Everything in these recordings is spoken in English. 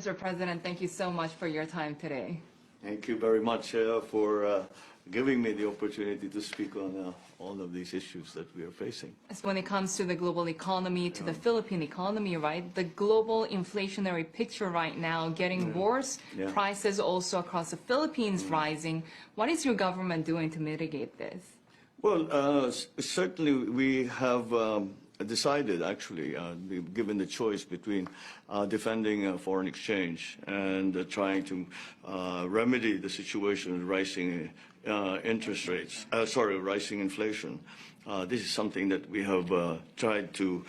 Mr. President, thank you so much for your time today. Thank you very much for giving me the opportunity to speak on all of these issues that we are facing. When it comes to the global economy, to the Philippine economy, right? The global inflationary picture right now getting worse, prices also across the Philippines rising. What is your government doing to mitigate this? Well, certainly we have decided, actually, given the choice between defending foreign exchange and trying to remedy the situation with rising interest rates, rising inflation. This is something that we have tried to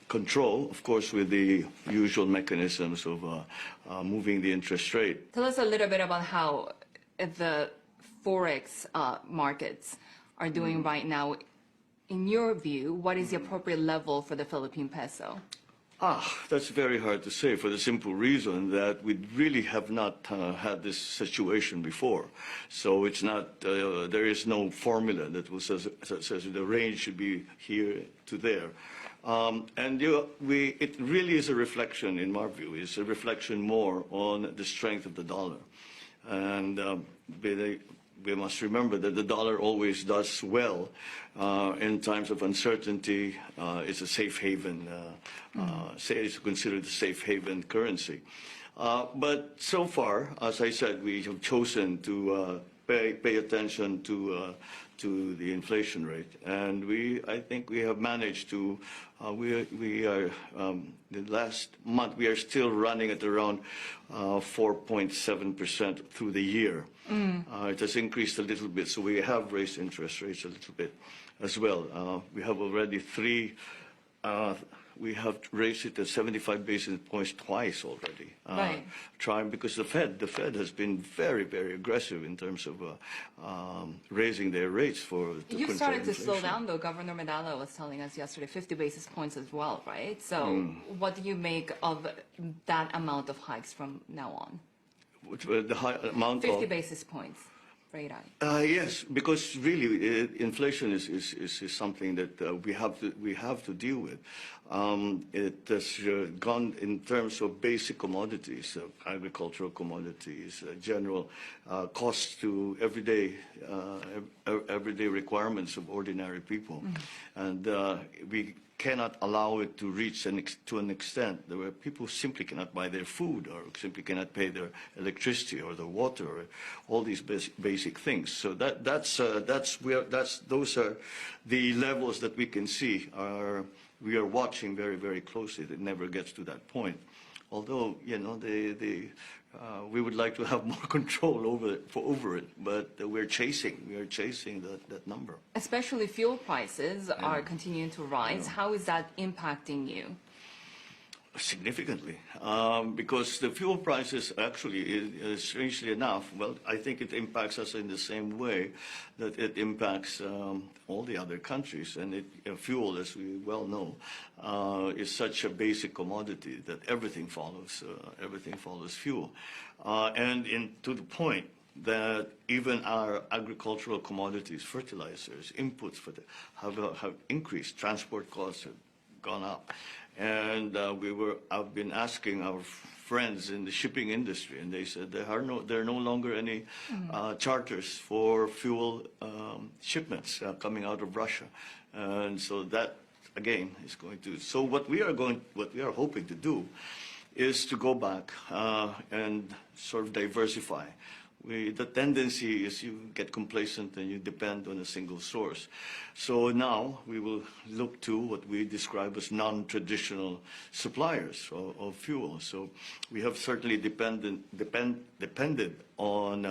control, of course, with the usual mechanisms of moving the interest rate. Tell us a little bit about how the Forex markets are doing right now. In your view, what is the appropriate level for the Philippine peso? That's very hard to say, for the simple reason that we really have not had this situation before. So it's not, there is no formula that will says the range should be here to there. It really is a reflection, in my view, is a reflection more on the strength of the dollar. And we must remember that the dollar always does well in times of uncertainty. It's a safe haven, it's considered a safe haven currency. But so far, as I said, we have chosen to pay attention to the inflation rate, and I think we have managed to. The last month we are still running at around 4.7% through the year. It has increased a little bit, so we have raised interest rates a little bit as well. We have already we have raised it at 75 basis points twice already. Right. Trying, because the Fed has been very, very aggressive in terms of raising their rates for. You started to slow down, though. Governor Medalla was telling us yesterday 50 basis points as well, right? So what do you make of that amount of hikes from now on? The high amount 50 basis points. Right. Yes, because really inflation is something that we have to deal with. It has gone in terms of basic commodities, agricultural commodities, general costs to everyday requirements of ordinary people, and we cannot allow it to reach to an extent where people simply cannot buy their food or simply cannot pay their electricity or their water or all these basic things. So those are the levels that we can see. We are watching very, very closely. It never gets to that point. Although, you know, we would like to have more control over it, but we are chasing that number. Especially fuel prices are continuing to rise. How is that impacting you? Significantly, because the fuel prices actually, strangely enough, well, I think it impacts us in the same way that it impacts all the other countries. And fuel, as we well know, is such a basic commodity that everything follows fuel, and to the point that even our agricultural commodities, fertilizers, inputs have increased. Transport costs have gone up. And I've been asking our friends in the shipping industry, and they said there are no longer any charters for fuel shipments coming out of Russia, and so that again is going to. So what we are hoping to do is to go back and sort of diversify. The tendency is you get complacent and you depend on a single source. So now we will look to what we describe as non-traditional suppliers of fuel. So we have certainly depended on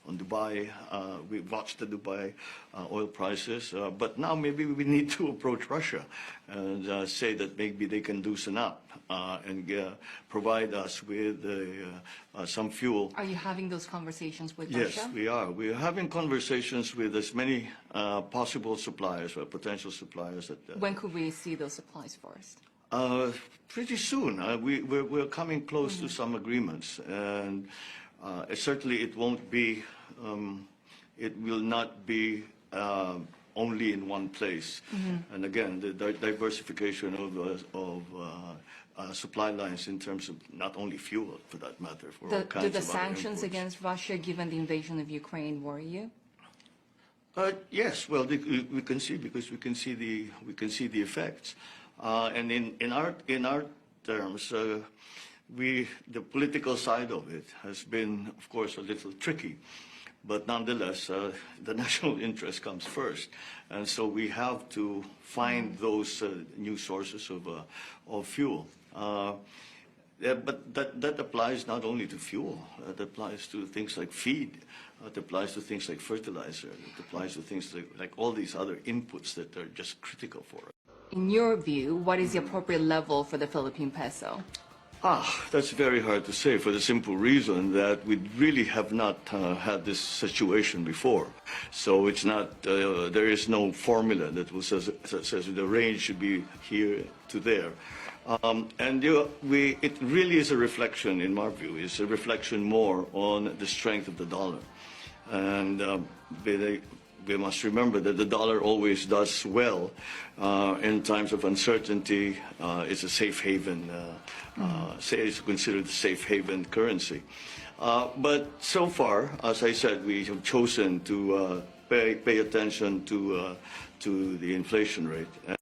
Dubai. We watched the Dubai oil prices, but now maybe we need to approach Russia and say that maybe they can loosen up and provide us with some fuel. Are you having those conversations with Russia? Yes, we are. We are having conversations with as many possible suppliers or potential suppliers. When could we see those supplies first? Pretty soon. We're coming close to some agreements, and certainly it won't be. It will not be only in one place. And again, the diversification of supply lines in terms of not only fuel, for that matter, for all Do kinds the of other sanctions imports. against Russia, given the invasion of Ukraine, worry you? Yes, well, we can see, because we can see the effects, and in our terms, the political side of it has been, of course, a little tricky, but nonetheless, the national interest comes first, and so we have to find those new sources of fuel. But that applies not only to fuel, it applies to things like feed, it applies to things like fertilizer, it applies to things like all these other inputs that are just critical for us. In your view, what is the appropriate level for the Philippine peso? That's very hard to say, for the simple reason that we really have not had this situation before. So it's not, there is no formula that says the range should be here to there. It really is a reflection, in my view, is a reflection more on the strength of the dollar. And we must remember that the dollar always does well in times of uncertainty. It's a safe haven, it's considered a safe haven currency. But so far, as I said, we have chosen to pay attention to the inflation rate.